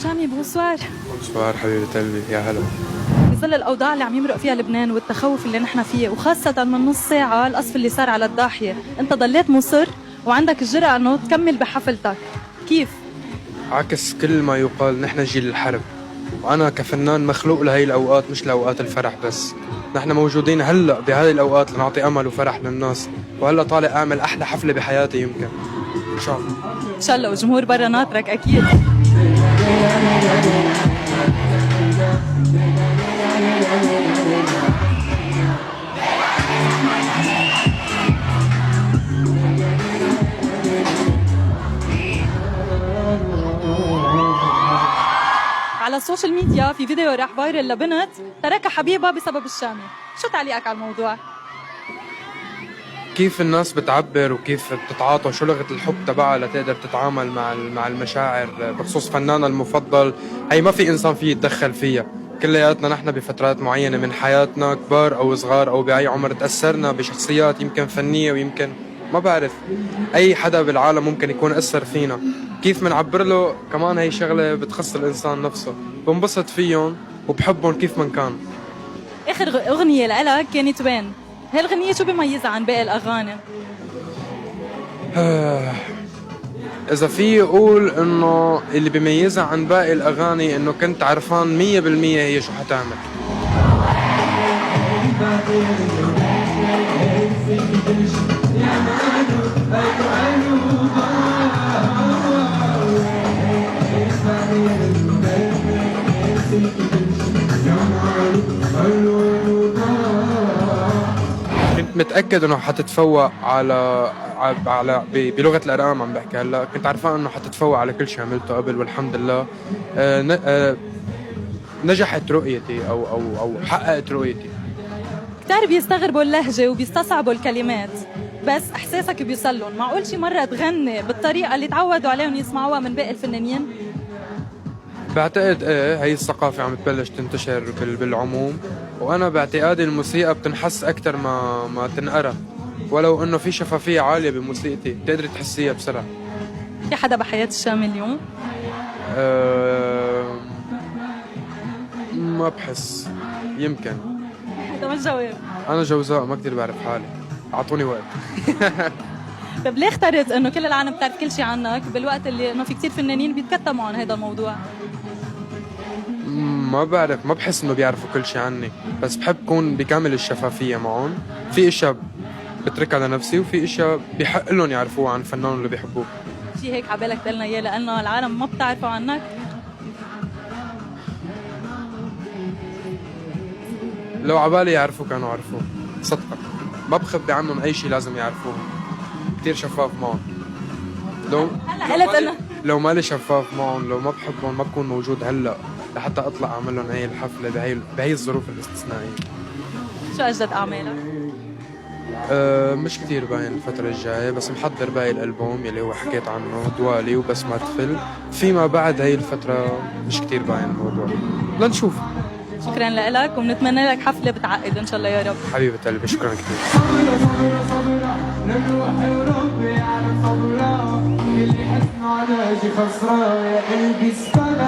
جامي بونسوار. بونسوار حبيبة قلبي، يا هلا. بظل الأوضاع اللي عم يمرق فيها لبنان والتخوف اللي نحن فيه، وخاصة من نص ساعة القصف اللي صار على الضاحية، أنت ضليت مصر وعندك الجرأة أنه تكمل بحفلتك، كيف؟ عكس كل ما يقال، نحن جيل الحرب، وأنا كفنان مخلوق لهي الأوقات مش لأوقات الفرح بس. نحن موجودين هلأ بهذه الأوقات لنعطي أمل وفرح للناس، وهلأ طالع أعمل أحلى حفلة بحياتي يمكن، إن شاء الله. إن شاء الله، وجمهور برا ناطرك أكيد. على السوشيال ميديا في فيديو راح فايرل لبنت تركها حبيبها بسبب الشامي، شو تعليقك على الموضوع؟ كيف الناس بتعبر وكيف بتتعاطى، شو لغة الحب تبعها لتقدر تتعامل مع المشاعر بخصوص فنانها المفضل، هي ما في إنسان فيه يتدخل فيها. كلياتنا نحن بفترات معينة من حياتنا، كبار أو صغار أو بأي عمر، تأثرنا بشخصيات يمكن فنية ويمكن ما بعرف، أي حدا بالعالم ممكن يكون أثر فينا. كيف منعبر له كمان هي شغلة بتخص الإنسان نفسه، بنبسط فيهم وبحبهم كيف من كان. آخر أغنية لإلك كانت وين؟ هالغنية شو بيميزها عن باقي الأغاني؟ إذا في أقول إنه اللي بيميزها عن باقي الأغاني إنه كنت عرفان 100% هي شو حتعمل. كنت متأكد إنه حتتفوق بلغة الأرقام عم بحكي هلا، كنت عارفان إنه حتتفوق على كل شيء عملته قبل والحمد لله. نجحت رؤيتي أو حققت رؤيتي. كتار بيستغربوا اللهجة وبيستصعبوا الكلمات، بس إحساسك بيوصلهم. معقول شي مرة تغني بالطريقة اللي تعودوا عليهم يسمعوها من باقي الفنانين؟ بعتقد هي الثقافة عم تبلش تنتشر بالعموم، وأنا باعتقادي الموسيقى بتنحس أكتر ما تنقرأ، ولو إنه في شفافية عالية بموسيقتي بتقدري تحسيها بسرعة. في حدا بحياة الشامي اليوم؟ ما بحس، يمكن. هذا مش جواب. أنا جوزاء ما كتير بعرف حالي، أعطوني وقت. طيب ليه اخترت انه كل العالم بتعرف كل شيء عنك بالوقت اللي انه في كتير فنانين بيتكتموا عن هذا الموضوع؟ ما بعرف، ما بحس إنه بيعرفوا كل شيء عني، بس بحب كون بكامل الشفافية معهم. في اشياء بتركها لنفسي وفي اشياء بحق لهم يعرفوها عن فنانهم اللي بيحبوه. شيء هيك عبالك تقلنا اياه لانه العالم ما بتعرفه عنك؟ لو عبالي يعرفوا كانوا عرفوه، صدقا ما بخبي عنهم اي شيء لازم يعرفوه، كتير شفاف معهم. لو مالي شفاف معهم، لو ما بحبهم ما بكون موجود هلا لحتى اطلع اعمل لهم هي الحفله بهي الظروف الاستثنائيه. شو اجدد اعمالك؟ مش كتير باين الفترة الجاية، بس محضر باقي الألبوم يلي هو حكيت عنه، دوالي وبس ما تفل. فيما بعد هاي الفترة مش كتير باين الموضوع، لنشوف. شكرا لك وبنتمنى لك حفلة بتعقد إن شاء الله يا رب. حبيبة قلبي شكرا كتير. اللي حسنا على شي خسران يا قلبي استنى.